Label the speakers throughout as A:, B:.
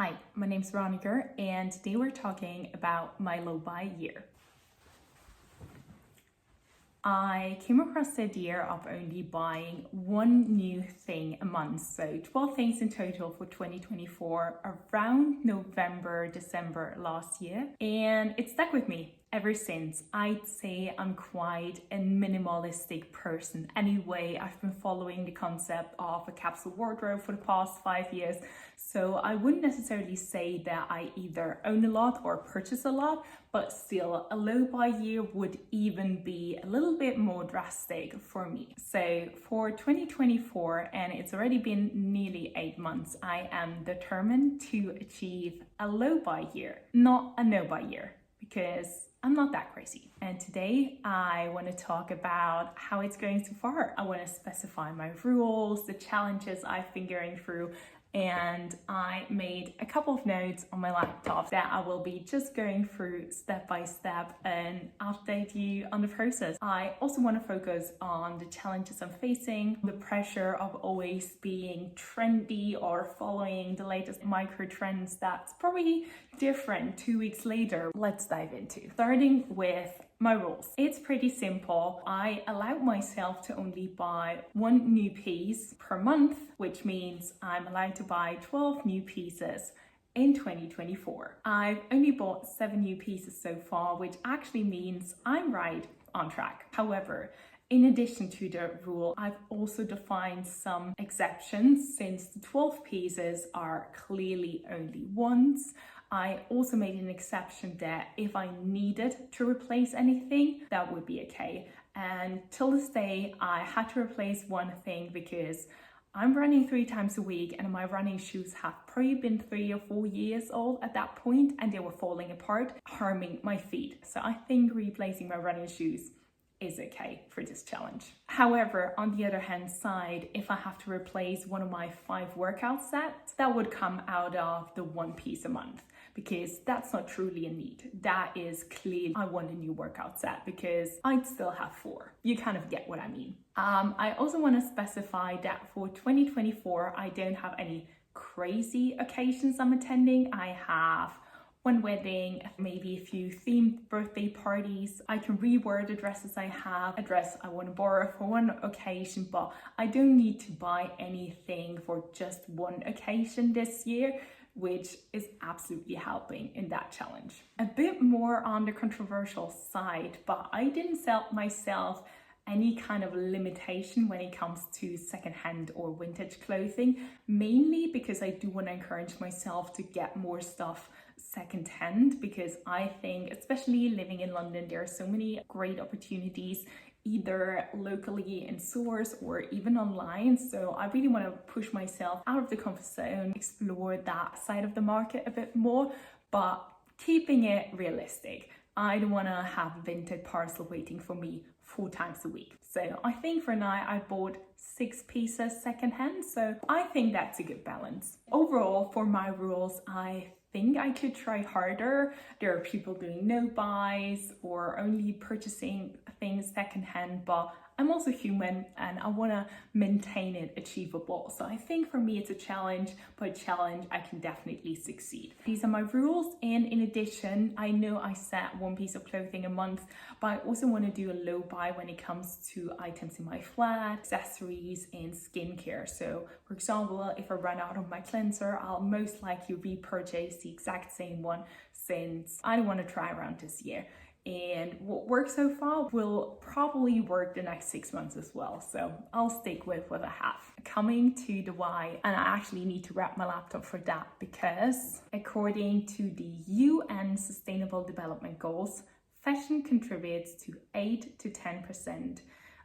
A: Hi, my name's Veronica, and today we're talking about my low buy year. I came across the idea of only buying one new thing a month, so 12 things in total for 2024 around November, December last year, and it stuck with me ever since. I'd say I'm quite a minimalistic person. Anyway, I've been following the concept of a capsule wardrobe for the past 5 years, so I wouldn't necessarily say that I either own a lot or purchase a lot, but still a low buy year would even be a little bit more drastic for me. So for 2024, and it's already been nearly 8 months, I am determined to achieve a low buy year, not a no buy year, because I'm not that crazy. And today I want to talk about how it's going so far. I want to specify my rules, the challenges I've been going through, and I made a couple of notes on my laptop that I will be just going through step by step and update you on the process. I also want to focus on the challenges I'm facing, the pressure of always being trendy or following the latest micro trends that's probably different 2 weeks later. Let's dive into. Starting with my rules. It's pretty simple. I allow myself to only buy one new piece per month, which means I'm allowed to buy 12 new pieces in 2024. I've only bought 7 new pieces so far, which actually means I'm right on track. However, in addition to the rule, I've also defined some exceptions since the 12 pieces are clearly only ones. I also made an exception that if I needed to replace anything, that would be okay. And till this day, I had to replace one thing because I'm running 3 times a week and my running shoes have probably been 3 or 4 years old at that point, and they were falling apart, harming my feet. So I think replacing my running shoes is okay for this challenge. However, on the other hand side, if I have to replace one of my 5 workout sets, that would come out of the 1 piece a month, because that's not truly a need. That is clearly, I want a new workout set because I'd still have 4. You kind of get what I mean. I also want to specify that for 2024, I don't have any crazy occasions I'm attending. I have one wedding, maybe a few themed birthday parties. I can reword the dresses I have, a dress I want to borrow for one occasion, but I don't need to buy anything for just one occasion this year, which is absolutely helping in that challenge. A bit more on the controversial side, but I didn't set myself any kind of limitation when it comes to secondhand or vintage clothing, mainly because I do want to encourage myself to get more stuff secondhand, because I think, especially living in London, there are so many great opportunities either locally in stores or even online. So I really want to push myself out of the comfort zone, explore that side of the market a bit more, but keeping it realistic. I don't want to have a vintage parcel waiting for me 4 times a week. So I think for now I bought 6 pieces secondhand, so I think that's a good balance. Overall, for my rules, I think I could try harder. There are people doing no buys or only purchasing things secondhand, but I'm also human and I want to maintain it achievable. So I think for me it's a challenge, but a challenge I can definitely succeed. These are my rules, and in addition, I know I set 1 piece of clothing a month, but I also want to do a low buy when it comes to items in my flat, accessories and skincare. So for example, if I run out of my cleanser, I'll most likely repurchase the exact same one, since I don't want to try around this year. And what works so far will probably work the next 6 months as well. So I'll stick with what I have. Coming to the why, and I actually need to wrap my laptop for that, because according to the UN Sustainable Development Goals, fashion contributes to 8 to 10%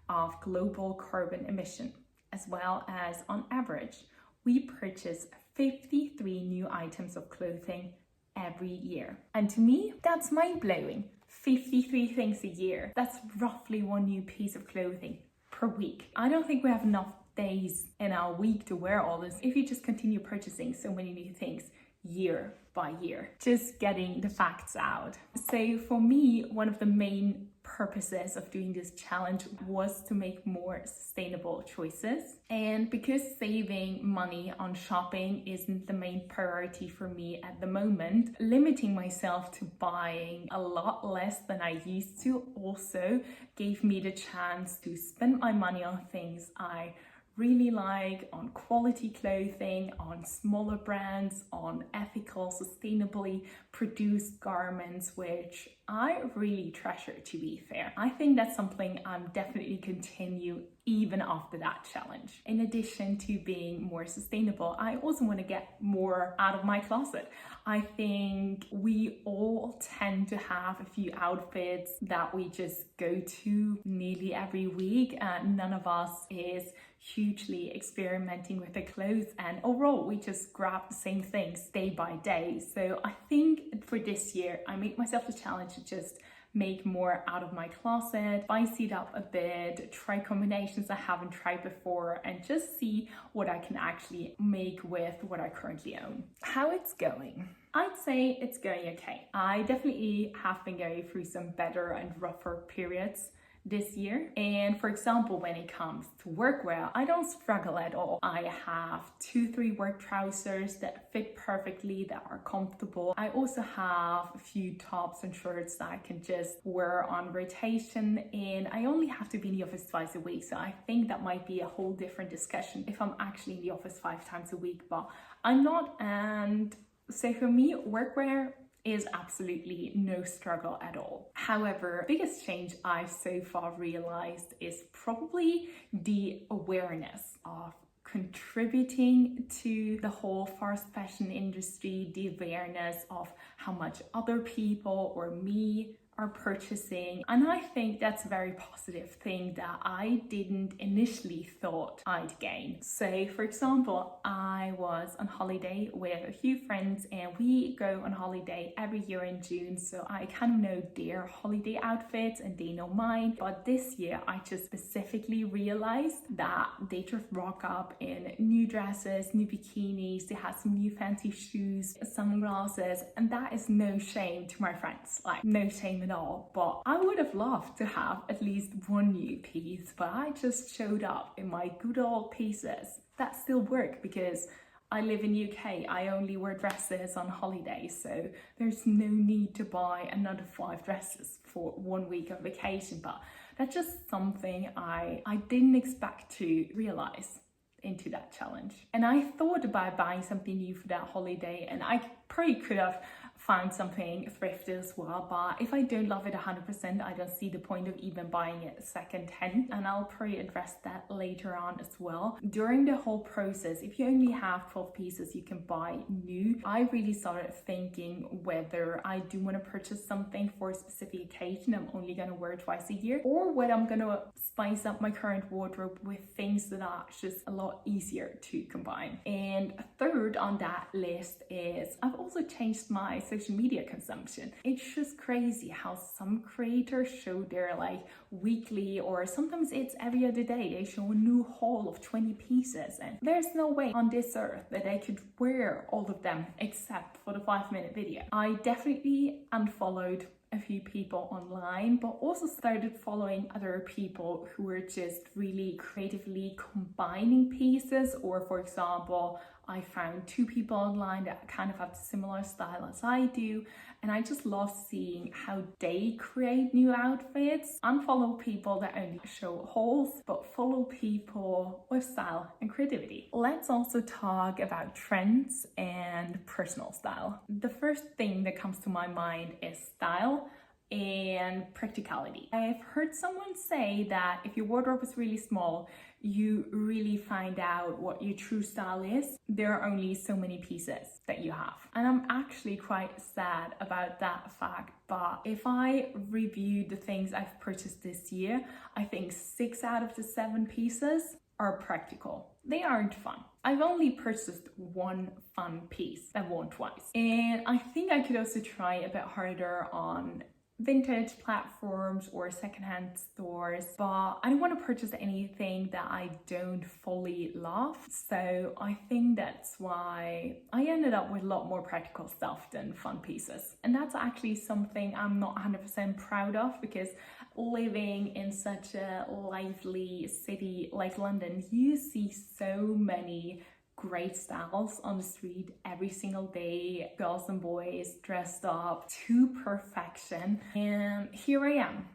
A: of global carbon emission, as well as on average, we purchase 53 new items of clothing every year. And to me, that's mind-blowing. 53 things a year. That's roughly 1 new piece of clothing per week. I don't think we have enough days in our week to wear all this if you just continue purchasing so many new things year by year. Just getting the facts out. So for me, one of the main purposes of doing this challenge was to make more sustainable choices. And because saving money on shopping isn't the main priority for me at the moment, limiting myself to buying a lot less than I used to also gave me the chance to spend my money on things I really like, on quality clothing, on smaller brands, on ethical, sustainably produced garments, which I really treasure, to be fair. I think that's something I'm definitely continue even after that challenge. In addition to being more sustainable, I also want to get more out of my closet. I think we all tend to have a few outfits that we just go to nearly every week, and none of us is hugely experimenting with the clothes, and overall we just grab the same things day by day. So I think for this year I made myself a challenge to just make more out of my closet, spice it up a bit, try combinations I haven't tried before, and just see what I can actually make with what I currently own. How it's going? I'd say it's going okay. I definitely have been going through some better and rougher periods this year. And for example, when it comes to workwear, I don't struggle at all. I have 2-3 work trousers that fit perfectly, that are comfortable. I also have a few tops and shirts that I can just wear on rotation, and I only have to be in the office twice a week. So I think that might be a whole different discussion if I'm actually in the office 5 times a week, but I'm not. And so for me, workwear is absolutely no struggle at all. However, the biggest change I've so far realized is probably the awareness of contributing to the whole fast fashion industry, the awareness of how much other people or me are purchasing. And I think that's a very positive thing that I didn't initially thought I'd gain. So for example, I was on holiday with a few friends, and we go on holiday every year in June, so I kind of know their holiday outfits and they know mine. But this year I just specifically realized that they just rock up in new dresses, new bikinis, they have some new fancy shoes, sunglasses, and that is no shame to my friends, like no shame at all. But I would have loved to have at least one new piece, but I just showed up in my good old pieces that still work because I live in UK. I only wear dresses on holiday, so there's no need to buy another 5 dresses for 1 week of vacation. But that's just something I didn't expect to realize into that challenge. And I thought about buying something new for that holiday, and I probably could have found something thrifted as well, but if I don't love it 100%, I don't see the point of even buying it second hand, and I'll probably address that later on as well. During the whole process, if you only have 12 pieces you can buy new, I really started thinking whether I do want to purchase something for a specific occasion I'm only going to wear twice a year, or whether I'm going to spice up my current wardrobe with things that are just a lot easier to combine. And third on that list is I've also changed my social media consumption. It's just crazy how some creators show their like weekly, or sometimes it's every other day, they show a new haul of 20 pieces, and there's no way on this earth that I could wear all of them except for the 5-minute video. I definitely unfollowed a few people online, but also started following other people who were just really creatively combining pieces. Or for example, I found 2 people online that kind of have a similar style as I do, and I just love seeing how they create new outfits. Unfollow people that only show hauls, but follow people with style and creativity. Let's also talk about trends and personal style. The first thing that comes to my mind is style and practicality. I've heard someone say that if your wardrobe is really small, you really find out what your true style is. There are only so many pieces that you have. And I'm actually quite sad about that fact, but if I review the things I've purchased this year, I think 6 out of the 7 pieces are practical. They aren't fun. I've only purchased 1 fun piece that won twice. And I think I could also try a bit harder on vintage platforms or secondhand stores, but I don't want to purchase anything that I don't fully love. So I think that's why I ended up with a lot more practical stuff than fun pieces. And that's actually something I'm not 100% proud of, because living in such a lively city like London, you see so many great styles on the street every single day, girls and boys dressed up to perfection. And here I am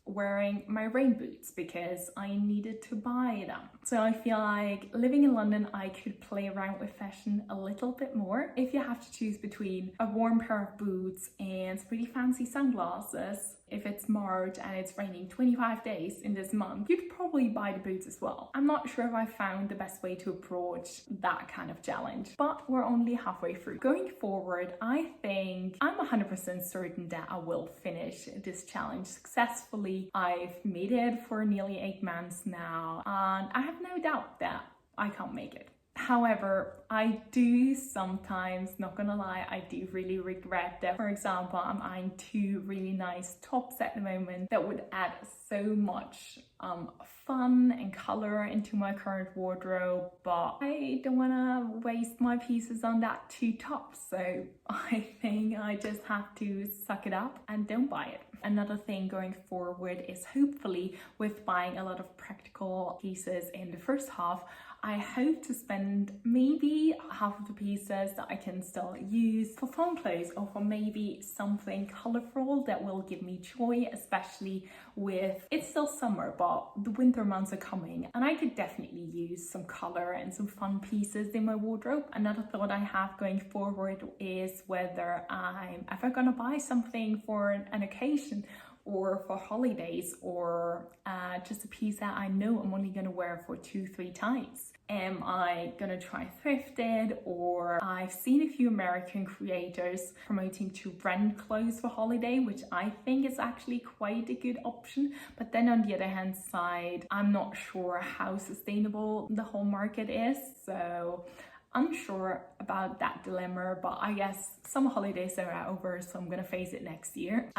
A: wearing my rain boots because I needed to buy them. So I feel like living in London, I could play around with fashion a little bit more. If you have to choose between a warm pair of boots and pretty fancy sunglasses, if it's March and it's raining 25 days in this month, you'd probably buy the boots as well. I'm not sure if I found the best way to approach that kind of challenge, but we're only halfway through. Going forward, I think I'm 100% certain that I will finish this challenge successfully. I've made it for nearly 8 months now, and I have no doubt that I can't make it. However, I do sometimes, not gonna lie, I do really regret that. For example, I'm eyeing 2 really nice tops at the moment that would add so much fun and color into my current wardrobe, but I don't wanna waste my pieces on that 2 tops. So I think I just have to suck it up and don't buy it. Another thing going forward is hopefully with buying a lot of practical pieces in the first half, I hope to spend maybe half of the pieces that I can still use for fun clothes or for maybe something colorful that will give me joy, especially with, it's still summer, but the winter months are coming and I could definitely use some color and some fun pieces in my wardrobe. Another thought I have going forward is whether I'm ever gonna buy something for an occasion or for holidays, or just a piece that I know I'm only gonna wear for 2-3 times. Am I gonna try thrifted? Or I've seen a few American creators promoting to rent clothes for holiday, which I think is actually quite a good option. But then on the other hand side, I'm not sure how sustainable the whole market is. So unsure about that dilemma, but I guess summer holidays are over, so I'm gonna face it next year.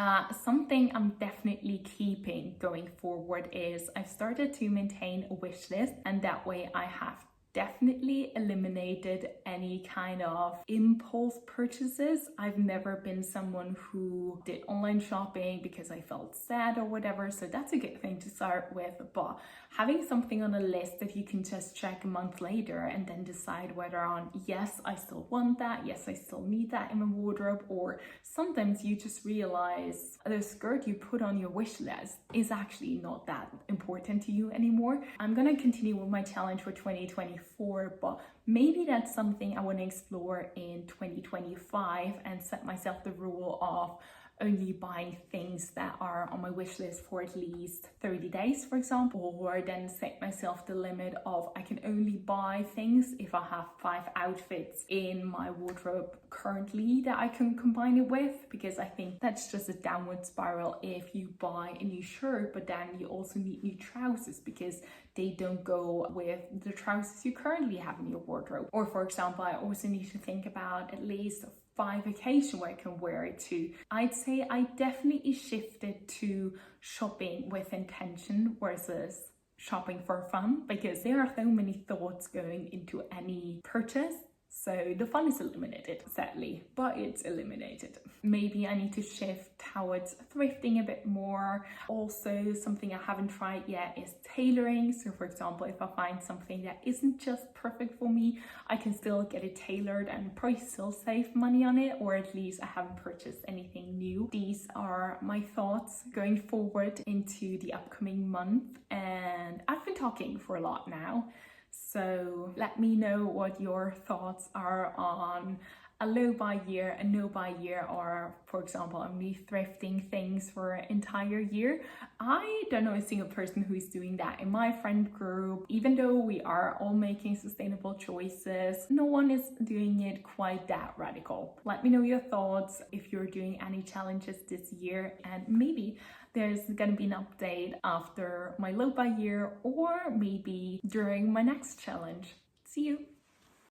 A: Something I'm definitely keeping going forward is I've started to maintain a wish list, and that way I have definitely eliminated any kind of impulse purchases. I've never been someone who did online shopping because I felt sad or whatever, so that's a good thing to start with. But having something on a list that you can just check a month later and then decide whether on, yes, I still want that, yes, I still need that in my wardrobe, or sometimes you just realize the skirt you put on your wish list is actually not that important to you anymore. I'm gonna continue with my challenge for 2024, but maybe that's something I want to explore in 2025 and set myself the rule of only buying things that are on my wish list for at least 30 days, for example, or then set myself the limit of I can only buy things if I have 5 outfits in my wardrobe currently that I can combine it with, because I think that's just a downward spiral if you buy a new shirt but then you also need new trousers because they don't go with the trousers you currently have in your wardrobe. Or for example, I also need to think about at least 5 occasions where I can wear it to. I'd say I definitely shifted to shopping with intention versus shopping for fun, because there are so many thoughts going into any purchase. So the fun is eliminated, sadly, but it's eliminated. Maybe I need to shift towards thrifting a bit more. Also, something I haven't tried yet is tailoring. So for example, if I find something that isn't just perfect for me, I can still get it tailored and probably still save money on it, or at least I haven't purchased anything new. These are my thoughts going forward into the upcoming month, and I've been talking for a lot now. So let me know what your thoughts are on a low buy year, a no buy year, or for example, me thrifting things for an entire year. I don't know a single person who is doing that in my friend group. Even though we are all making sustainable choices, no one is doing it quite that radical. Let me know your thoughts if you're doing any challenges this year, and maybe there's gonna be an update after my low buy year or maybe during my next challenge. See you!